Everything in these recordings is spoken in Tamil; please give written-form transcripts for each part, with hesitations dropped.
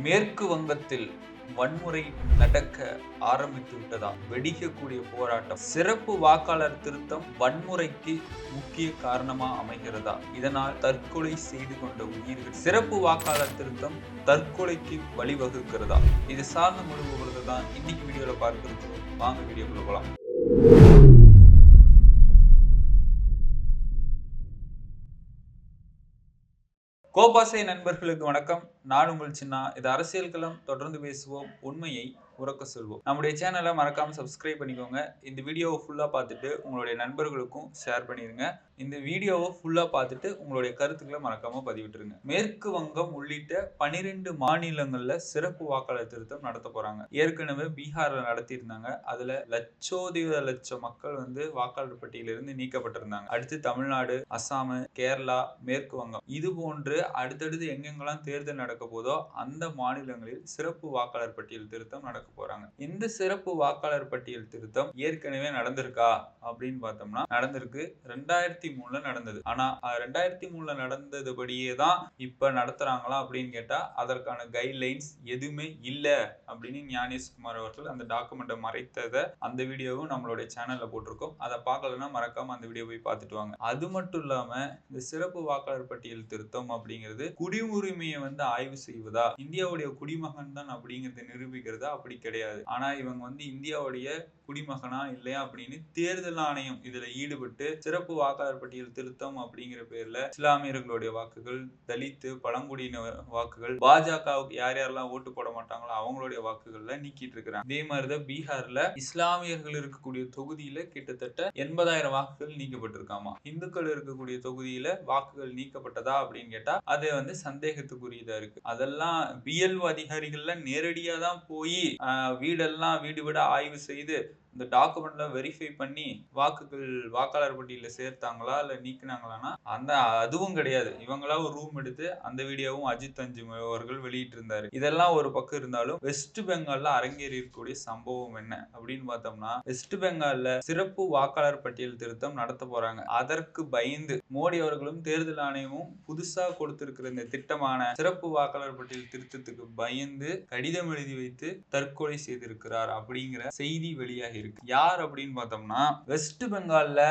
மேற்கு வங்கத்தில் வன்முறை நடக்க ஆரம்பித்து விட்டதா? வெடிக்கக்கூடிய போராட்டம். சிறப்பு வாக்காளர் திருத்தம் வன்முறைக்கு முக்கிய காரணமா அமைகிறதா? இதனால் தற்கொலை செய்து கொண்ட உயிர்கள். சிறப்பு வாக்காளர் திருத்தம் தற்கொலைக்கு வழிவகுக்கிறதா? இது சார்ந்த முழு விவரத்தை தான் இன்னைக்கு வீடியோல பார்க்கிறோம். வாங்க வீடியோக்குள்ள போலாம். கோபாசை நண்பர்களுக்கு வணக்கம். நான் உங்கள் சின்னா. இது அரசியல் களம். தொடர்ந்து பேசுவோம், உண்மையை உறக்க சொல்வோம். நம்முடைய சேனலை மறக்காம சப்ஸ்கிரைப் பண்ணிக்கோங்க. இந்த வீடியோவை ஃபுல்லா பார்த்துட்டு உங்களுடைய நண்பர்களுக்கும் ஷேர் பண்ணிடுங்க. இந்த வீடியோவை ஃபுல்லா பார்த்துட்டு உங்களுடைய கருத்துக்களை மறக்காம பதிவிட்டுருங்க. மேற்கு வங்கம் உள்ளிட்ட 12 மாநிலங்கள்ல சிறப்பு வாக்காளர் திருத்தம் நடத்த போறாங்க. ஏற்கனவே பீகார்ல நடத்தியிருந்தாங்க. அதுல லட்சம் மக்கள் வாக்காளர் பட்டியலிருந்து நீக்கப்பட்டிருந்தாங்க. அடுத்து தமிழ்நாடு, அசாம், கேரளா, மேற்கு வங்கம் இது போன்று அடுத்தடுத்து எங்கெங்கெல்லாம் தேர்தல் நடக்க போதோ அந்த மாநிலங்களில் சிறப்பு வாக்காளர் பட்டியல் திருத்தம் நடக்க போறாங்க. இந்த சிறப்பு வாக்காளர் பட்டியல் திருத்தம் ஏற்கனவே நடந்திருக்கா அப்படின்னு பார்த்தோம்னா நடந்திருக்கு. 2003ல நடந்தது. ஆனா 2003ல நடந்ததுபடியே தான் இப்ப நடத்துறாங்களா அப்படின்னு கேட்டா அதற்கான கைட்லைன்ஸ் எதுவுமே இல்ல அப்படின்னு ஞானேஷ்குமார் அவர்கள் அந்த டாக்குமெண்ட்டை மறைத்ததை அந்த வீடியோவும் நம்மளுடைய சேனல்ல போட்டிருக்கோம். அதை பார்க்கலன்னா மறக்காம அந்த வீடியோ போய் பார்த்துட்டு வாங்க. அது மட்டும் இல்லாம இந்த சிறப்பு வாக்காளர் பட்டியல் திருத்தம் அப்படிங்கிறது குடியுரிமையை ஆய்வு செய்வதா, இந்தியாவுடைய குடிமகன் தான் அப்படிங்கறத நிரூபிக்கிறதா? அப்படி கிடையாது. ஆனா இவங்க இந்தியாவுடைய குடிமகனா இல்லையா அப்படின்னு தேர்தல் ஆணையம் இதுல ஈடுபட்டு சிறப்பு வாக்காளர் பட்டியல் திருத்தம் அப்படிங்கிற பேர்ல இஸ்லாமியர்களுடைய வாக்குகள், தலித்து, பழங்குடியின வாக்குகள், பாஜகவுக்கு யார் யாரெல்லாம் ஓட்டு போட மாட்டாங்களோ அவங்களுடைய வாக்குகள்ல நீக்கிட்டு இருக்கிறாங்க. இதே மாதிரிதான் பீகார்ல இஸ்லாமியர்கள் இருக்கக்கூடிய தொகுதியில கிட்டத்தட்ட 80,000 வாக்குகள் நீக்கப்பட்டிருக்காமா. இந்துக்கள் இருக்கக்கூடிய தொகுதியில வாக்குகள் நீக்கப்பட்டதா அப்படின்னு கேட்டா அது சந்தேகத்துக்குரியதா இருக்கு. அதெல்லாம் பிஎல்ஓ அதிகாரிகள்ல நேரடியா தான் போய் வீடு வீடா ஆய்வு செய்து இந்த டாக்குமெண்ட்ல வெரிஃபை பண்ணி வாக்காளர் பட்டியல சேர்த்தாங்களா இல்ல நீக்கினாங்களான்னா அதுவும் கிடையாது. இவங்களா ஒரு ரூம் எடுத்து அந்த வீடியோவும் அஜித் அஞ்சு அவர்கள் வெளியிட்டு இருந்தாரு. இதெல்லாம் ஒரு பக்கம் இருந்தாலும் வெஸ்ட் பெங்கால்ல அரங்கேறி இருக்கக்கூடிய சம்பவம் என்ன அப்படின்னு பார்த்தோம்னா, வெஸ்ட் பெங்கால்ல சிறப்பு வாக்காளர் பட்டியல் திருத்தம் நடத்த போறாங்க. அதற்கு பயந்து மோடி அவர்களும் தேர்தல் ஆணையமும் புதுசா கொடுத்திருக்கிற இந்த திட்டமான சிறப்பு வாக்காளர் பட்டியல் திருத்தத்துக்கு பயந்து கடிதம் எழுதி வைத்து தற்கொலை செய்திருக்கிறார் அப்படிங்கிற செய்தி வெளியாகி இருக்கு. யார் அப்படின்னு பார்த்தோம்னா, வெஸ்ட் பெங்கால்ல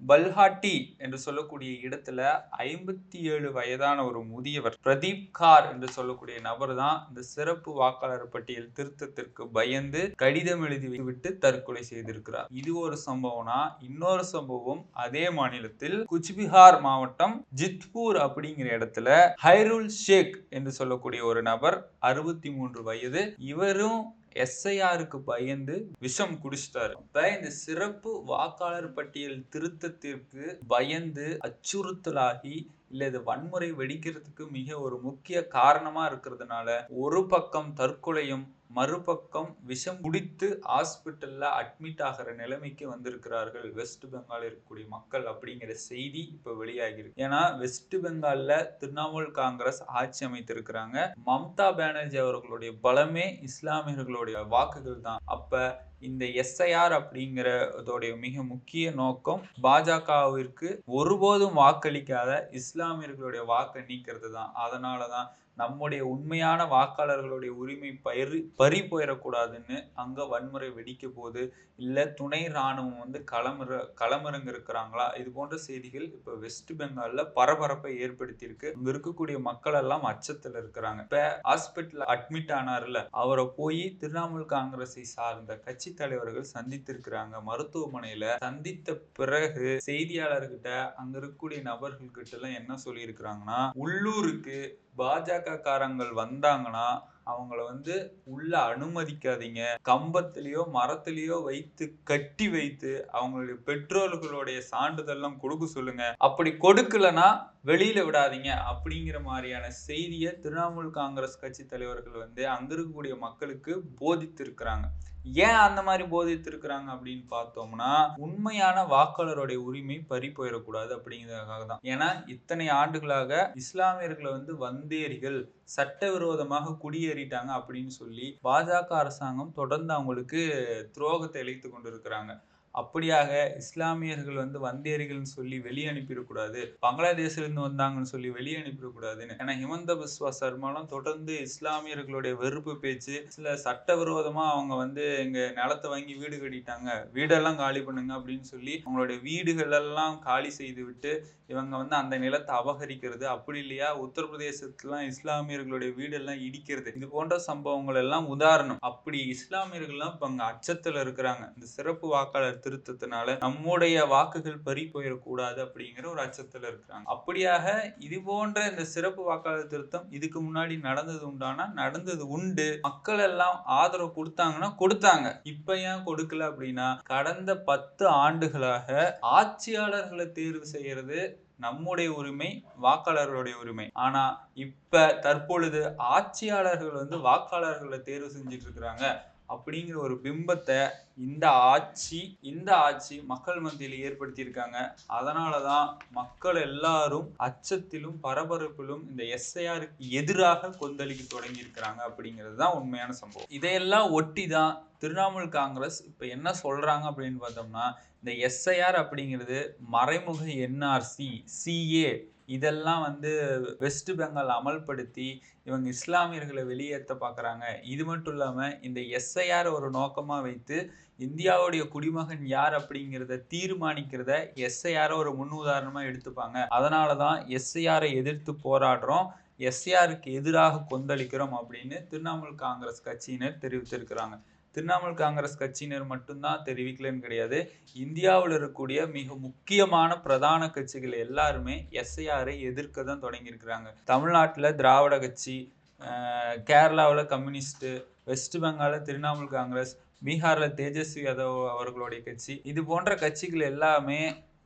பல்ஹாட்டி என்று சொல்லக்கூடிய இடத்துல 57 வயதான ஒரு முதியவர் பிரதீப் கார் என்று சொல்லக்கூடிய நபர் தான் இந்த சிறப்பு வாக்காளர் பட்டியல் திருத்தத்திற்கு பயந்து கடிதம் எழுதி விட்டு தற்கொலை செய்திருக்கிறார். இது ஒரு சம்பவம்னா, இன்னொரு சம்பவம் அதே மாநிலத்தில் குச்பிஹார் மாவட்டம் ஜித்பூர் அப்படிங்கிற இடத்துல ஹைருல் ஷேக் என்று சொல்லக்கூடிய ஒரு நபர் 63 வயது. இவரும் எஸ்ஐஆருக்கு பயந்து விஷம் குடிச்சிட்டாரு. அப்ப இந்த சிறப்பு வாக்காளர் பட்டியல் திருத்தத்திற்கு பயந்து அச்சுறுத்தலாகி இல்ல இது வன்முறை வெடிக்கிறதுக்கு மிக ஒரு முக்கிய காரணமா இருக்கிறதுனால ஒரு பக்கம் தற்கொலையும் மறுபக்கம் விஷம் குடித்து ஹாஸ்பிட்டல்ல அட்மிட் ஆகிற நிலைமைக்கு வந்திருக்கிறார்கள் வெஸ்ட் பெங்கால் இருக்கக்கூடிய மக்கள் அப்படிங்கிற செய்தி இப்ப வெளியாகிருக்கு. ஏன்னா வெஸ்ட் பெங்கால்ல திரிணாமுல் காங்கிரஸ் ஆட்சி அமைத்திருக்கிறாங்க. மம்தா பானர்ஜி அவர்களுடைய பலமே இஸ்லாமியர்களுடைய வாக்குகள் தான். அப்ப இந்த எஸ்ஐஆர் அப்படிங்கிறதோடைய மிக முக்கிய நோக்கம் பாஜகவிற்கு ஒருபோதும் வாக்களிக்காத இஸ்லாமியர்களுடைய வாக்கை நீக்கிறது தான். அதனாலதான் நம்முடைய உண்மையான வாக்காளர்களுடைய உரிமை பறி போயிடக்கூடாதுன்னு அங்க வன்முறை வெடிக்க போது இல்ல துணை ராணுவம் களமிறங்க இருக்கிறாங்களா, இது போன்ற செய்திகள் இப்ப வெஸ்ட் பெங்கால்ல பரபரப்பை ஏற்படுத்தி இருக்கு. அங்க இருக்கக்கூடிய மக்கள் எல்லாம் அச்சத்துல இருக்கிறாங்க. இப்ப ஹாஸ்பிட்டல் அட்மிட் ஆனார்ல, அவரை போய் திரிணாமுல் காங்கிரஸை சார்ந்த கட்சி தலைவர்கள் சந்தித்திருக்கிறாங்க. மருத்துவமனையில சந்தித்த பிறகு செய்தியாளர்கிட்ட அங்க இருக்கக்கூடிய நபர்கள் கிட்ட எல்லாம் என்ன சொல்லி இருக்கிறாங்கன்னா, உள்ளூருக்கு பாஜக காரங்கள் வந்தாங்கன்னா அவங்கள உள்ள அனுமதிக்காதீங்க. கம்பத்திலேயோ மரத்திலேயோ வைத்து கட்டி வைத்து அவங்களுடைய பெற்றோர்களுடைய சான்றிதழ்லாம் கொடுக்க சொல்லுங்க. அப்படி கொடுக்கலனா வெளியில விடாதீங்க அப்படிங்கிற மாதிரியான செய்தியை திரிணாமுல் காங்கிரஸ் கட்சி தலைவர்கள் அங்க இருக்கக்கூடிய மக்களுக்கு போதித்து இருக்கிறாங்க. ஏன் அந்த மாதிரி போதித்திருக்கிறாங்க அப்படின்னு பார்த்தோம்னா, உண்மையான வாக்காளருடைய உரிமை பறி போயிடக்கூடாது அப்படிங்கிறதுக்காக தான். ஏன்னா இத்தனை ஆண்டுகளாக இஸ்லாமியர்களை வந்தேரிகள் சட்டவிரோதமாக குடியேறிட்டாங்க அப்படின்னு சொல்லி பாஜக அரசாங்கம் தொடர்ந்து அவங்களுக்கு துரோகத்தை இழைத்து கொண்டிருக்கிறாங்க. அப்படியாக இஸ்லாமியர்கள் வந்து வந்தேரிகள்னு சொல்லி வெளியே அனுப்பிடக்கூடாது, பங்களாதேஷ்ல இருந்து வந்தாங்கன்னு சொல்லி வெளியே அனுப்பிடக்கூடாதுன்னு. ஏன்னா ஹிமந்த பிஸ்வா சர்மாலாம் தொடர்ந்து இஸ்லாமியர்களுடைய வெறுப்பு பேச்சு, சில சட்டவிரோதமா அவங்க வந்து எங்க நிலத்தை வாங்கி வீடு கட்டிட்டாங்க, வீடெல்லாம் காலி பண்ணுங்க அப்படின்னு சொல்லி அவங்களுடைய வீடுகள் எல்லாம் காலி செய்து விட்டு இவங்க வந்து அந்த நிலத்தை அபகரிக்கிறது, அப்படி இல்லையா உத்தரப்பிரதேசத்துலாம் இஸ்லாமியர்களுடைய வீடெல்லாம் இடிக்கிறது, இது போன்ற சம்பவங்கள் எல்லாம் உதாரணம். அப்படி இஸ்லாமியர்கள்லாம் இப்ப அங்க அச்சத்துல இருக்கிறாங்க. இந்த சிறப்பு வாக்காளர் திருத்தத்தினால நம்முடைய வாக்குகள் பறி போயிடக்கூடாது அப்படிங்கிற ஒரு அச்சத்துல இருக்கிறாங்க. அப்படியாக இது போன்ற இந்த சிறப்பு வாக்காளர் திருத்தம் இதுக்கு முன்னாடி நடந்தது உண்டானா நடந்தது உண்டு. மக்கள் எல்லாம் ஆதரவு கொடுத்தாங்கன்னா கொடுத்தாங்க. இப்ப ஏன் கொடுக்கல அப்படின்னா கடந்த 10 ஆண்டுகளாக ஆட்சியாளர்களை தேர்வு செய்யறது நம்முடைய உரிமை, வாக்காளர்களுடைய உரிமை. ஆனா இப்ப தற்பொழுது ஆட்சியாளர்கள் வந்து வாக்காளர்களை தேர்வு செஞ்சுட்டு இருக்கிறாங்க அப்படிங்கிற ஒரு பிம்பத்தை இந்த ஆட்சி மக்கள் மத்தியில் ஏற்படுத்தி இருக்காங்க. அதனாலதான் மக்கள் எல்லாரும் அச்சத்திலும் பரபரப்பிலும் இந்த எஸ்ஐஆருக்கு எதிராக கொந்தளிக்க தொடங்கி இருக்கிறாங்க அப்படிங்கிறது தான் உண்மையான சம்பவம். இதையெல்லாம் ஒட்டி தான் திரிணாமுல் காங்கிரஸ் இப்ப என்ன சொல்றாங்க அப்படின்னு பார்த்தோம்னா, இந்த எஸ்ஐஆர் அப்படிங்கிறது மறைமுக என்ஆர்சி, சிஏ இதெல்லாம் வந்து வெஸ்ட் பெங்கால் அமல்படுத்தி இவங்க இஸ்லாமியர்களை வெளியேற்ற பார்க்குறாங்க. இது மட்டும் இல்லாமல் இந்த எஸ்ஐஆர் ஒரு நோக்கமாக வைத்து இந்தியாவுடைய குடிமகன் யார் அப்படிங்கிறத தீர்மானிக்கிறத எஸ்ஐஆரை ஒரு முன் உதாரணமாக எடுத்துப்பாங்க. அதனால தான் எஸ்ஐஆரை எதிர்த்து போராடுறோம், எஸ்ஐஆருக்கு எதிராக கொந்தளிக்கிறோம் அப்படின்னு திரிணாமுல் காங்கிரஸ் கட்சியினர் தெரிவித்திருக்கிறாங்க. திரிணாமுல் காங்கிரஸ் கட்சியினர் மட்டும்தான் தெரிவிக்கலன்னு கிடையாது. இந்தியாவில் இருக்கக்கூடிய மிக முக்கியமான பிரதான கட்சிகள் எல்லாருமே எஸ்ஐஆரை எதிர்க்க தான் தொடங்கியிருக்கிறாங்க. தமிழ்நாட்டில் திராவிட கட்சி, கேரளாவில் கம்யூனிஸ்ட், வெஸ்ட் பெங்காலில் திரிணாமுல் காங்கிரஸ், பீகாரில் தேஜஸ்வி யாதவ் அவர்களுடைய கட்சி, இது போன்ற கட்சிகள் எல்லாமே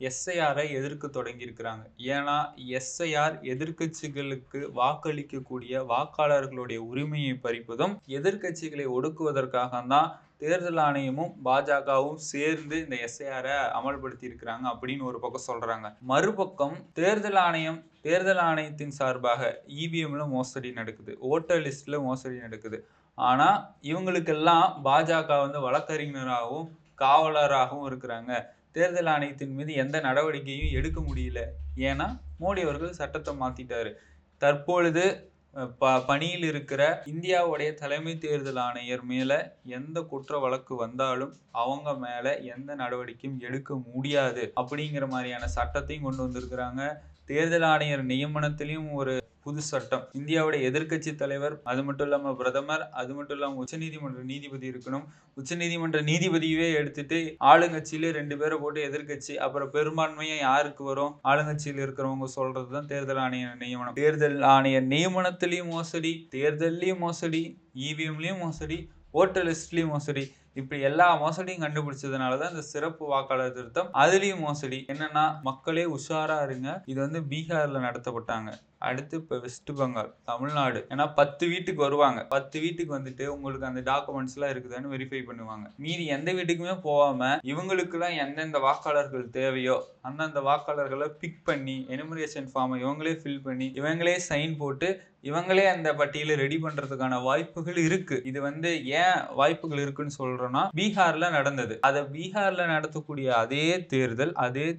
எஸ்ஐஆரை எதிர்க்க தொடங்கி இருக்கிறாங்க. ஏன்னா எஸ்ஐஆர் எதிர்கட்சிகளுக்கு வாக்களிக்கக்கூடிய வாக்காளர்களுடைய உரிமையை பறிப்பதும் எதிர்கட்சிகளை ஒடுக்குவதற்காக தான் தேர்தல் ஆணையமும் பாஜகவும் சேர்ந்து இந்த எஸ்ஐஆரை அமல்படுத்தி இருக்கிறாங்க அப்படின்னு ஒரு பக்கம் சொல்றாங்க. மறுபக்கம் தேர்தல் ஆணையத்தின் சார்பாக இவிஎம்ல மோசடி நடக்குது, ஓட்டர் லிஸ்ட்ல மோசடி நடக்குது. ஆனா இவங்களுக்கெல்லாம் பாஜக வந்து வழக்கறிஞராகவும் காவலராகவும் இருக்கிறாங்க. தேர்தல் ஆணையத்தின் மீது எந்த நடவடிக்கையும் எடுக்க முடியல. ஏன்னா மோடி அவர்கள் சட்டத்தை மாத்திட்டாரு. தற்பொழுது பணியில் இருக்கிற இந்தியாவுடைய தலைமை தேர்தல் ஆணையர் மேல எந்த குற்ற வழக்கு வந்தாலும் அவங்க மேல எந்த நடவடிக்கையும் எடுக்க முடியாது அப்படிங்கிற மாதிரியான சட்டத்தையும் கொண்டு வந்திருக்கிறாங்க. தேர்தல் ஆணையர் நியமனத்திலையும் ஒரு புது சட்டம். இந்தியாவுடைய எதிர்கட்சி தலைவர், அது மட்டும் இல்லாம பிரதமர், அது மட்டும் இல்லாம உச்சநீதிமன்ற நீதிபதி இருக்கணும். உச்சநீதிமன்ற நீதிபதியவே எடுத்துட்டு ஆளுங்கட்சியிலே 2 பேரை போட்டு எதிர்கட்சி, அப்புறம் பெரும்பான்மையா யாருக்கு வரும்? ஆளுங்கட்சியில் இருக்கிறவங்க சொல்றதுதான் தேர்தல் ஆணையர் நியமனம். தேர்தல் ஆணையர் நியமனத்திலையும் மோசடி, தேர்தலையும் மோசடி, இவிஎம்லயும் மோசடி, ஓட்டர் லிஸ்ட்லயும் மோசடி. இப்படி எல்லா மோசடியும் கண்டுபிடிச்சதுனாலதான் இந்த சிறப்பு வாக்காளர் திருத்தம். அதுலயும் மோசடி. என்னன்னா மக்களே உஷாரா இருங்க, இது வந்து பீகார்ல நடத்தப்பட்டாங்க, அடுத்து இப்ப வெஸ்ட் பெங்கால், தமிழ்நாடு. ஏன்னா 10 வீட்டுக்கு வருவாங்க, 10 வீட்டுக்கு வந்துட்டு உங்களுக்கு அந்த டாக்குமெண்ட்ஸ் எல்லாம் இருக்குதான்னு வெரிஃபை பண்ணுவாங்க. மீதி எந்த வீட்டுக்குமே போகாம இவங்களுக்கு எல்லாம் எந்தெந்த வாக்காளர்கள் தேவையோ அந்தந்த வாக்காளர்களை பிக் பண்ணி எனுமரேஷன் ஃபார்மை இவங்களே ஃபில் பண்ணி இவங்களே சைன் போட்டு இவங்களே அந்த பட்டியலை ரெடி பண்றதுக்கான வாய்ப்புகள் இருக்கு. இது வந்து ஏன் வாய்ப்புகள் இருக்குன்னு சொல்றோம்னா, பீகார்ல நடந்தது. அதை பீகார்ல நடத்தக்கூடிய அதே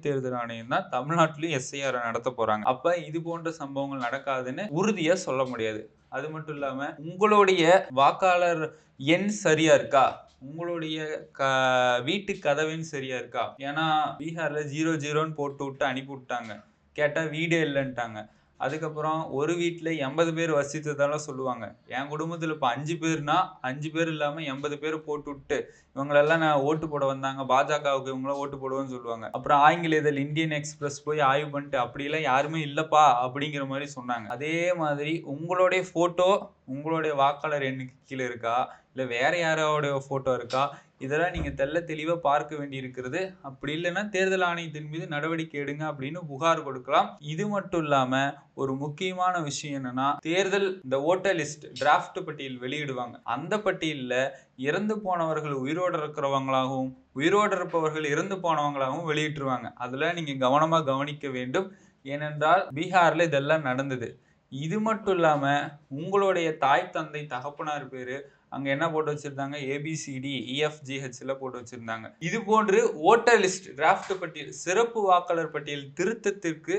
தேர்தல் ஆணையம் தான் தமிழ்நாட்டிலும் எஸ்ஐஆர் நடத்த போறாங்க. அப்ப இது போன்ற சம்பவங்கள் நடக்காதுன்னு உறுதியா சொல்ல முடியாது. அது மட்டும் இல்லாம உங்களுடைய வாக்காளர் எண் சரியா இருக்கா, உங்களுடைய வீட்டு கதவின் சரியா இருக்கா? ஏன்னா பீகார்ல 00ன்னு போட்டு விட்டு அனுப்பி விட்டாங்க. கேட்டா வீடே இல்லைன்ட்டாங்க. அதுக்கப்புறம் ஒரு வீட்டில் 80 பேர் வசித்ததால சொல்லுவாங்க. என் குடும்பத்தில் இப்போ 5 பேர்னா 5 பேர் இல்லாமல் 80 பேர் போட்டு விட்டு இவங்களெல்லாம் நான் ஓட்டு போட வந்தாங்க, பாஜகவுக்கு இவங்களாம் ஓட்டு போடுவேன்னு சொல்லுவாங்க. அப்புறம் ஆங்கில இதழ் இந்தியன் எக்ஸ்பிரஸ் போய் ஆய்வு பண்ணிட்டு அப்படிலாம் யாருமே இல்லப்பா அப்படிங்கிற மாதிரி சொன்னாங்க. அதே மாதிரி உங்களுடைய போட்டோ உங்களுடைய வாக்காளர் எண்ணுக்கு கீழே இருக்கா, இல்லை வேற யாரோடைய போட்டோ இருக்கா, இதெல்லாம் நீங்க தெள்ள தெளிவா பார்க்க வேண்டி இருக்கிறது. அப்படி இல்லைன்னா தேர்தல் ஆணையத்தின் மீது நடவடிக்கை எடுங்க அப்படின்னு புகார் கொடுக்கலாம். இது மட்டும் இல்லாம ஒரு முக்கியமான விஷயம் என்னன்னா, இந்த ஓட்டர் லிஸ்ட் டிராஃப்ட் பட்டியல் வெளியிடுவாங்க. அந்த பட்டியல்ல இறந்து போனவர்கள் உயிரோடு இருக்கிறவங்களாகவும் உயிரோடு இருப்பவர்கள் இறந்து போனவங்களாகவும் வெளியிட்டுருவாங்க. அதுல நீங்க கவனமா கவனிக்க வேண்டும். ஏனென்றால் பீகார்ல இதெல்லாம் நடந்தது. இது மட்டும் இல்லாம உங்களுடைய தாய் தந்தை தகப்பனார் பேரு அங்க என்ன போட்டு வச்சிருந்தாங்க? ஏபிசிடி இஎஃப்ஜிஹெச்ல போட்டு வச்சிருந்தாங்க. இது போன்று ஓட்டர் லிஸ்ட் டிராஃப்ட் பட்டியல் சிறப்பு வாக்காளர் பட்டியல் திருத்தத்திற்கு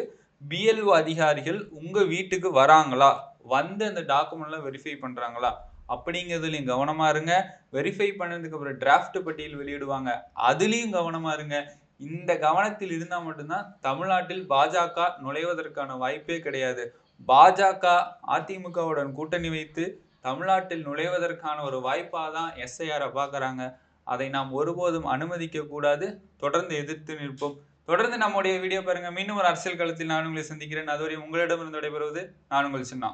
பிஎல்ஓ அதிகாரிகள் உங்க வீட்டுக்கு வராங்களா? வந்து அந்த டாக்குமெண்ட்லாம் வெரிஃபை பண்றாங்களா? அப்படிங்கிறதுலயும் கவனமா இருங்க. வெரிஃபை பண்ணதுக்கு அப்புறம் டிராஃப்ட் பட்டியல் வெளியிடுவாங்க. அதுலயும் கவனமா இருங்க. இந்த கவனத்தில் இருந்தா மட்டும்தான் தமிழ்நாட்டில் பாஜக நுழைவதற்கான வாய்ப்பே கிடையாது. பாஜக அதிமுகவுடன் கூட்டணி வைத்து தமிழ்நாட்டில் நுழைவதற்கான ஒரு வாய்ப்பா தான் எஸ்ஐஆர பார்க்குறாங்க. அதை நாம் ஒருபோதும் அனுமதிக்க கூடாது. தொடர்ந்து எதிர்த்து நிற்போம். தொடர்ந்து நம்முடைய வீடியோ பாருங்க. மீண்டும் ஒரு அரசியல் களத்தில் நான் உங்களை சந்திக்கிறேன். அதுவரை உங்களிடமிருந்து விடைபெறுவது நான் உங்கள் சின்னா.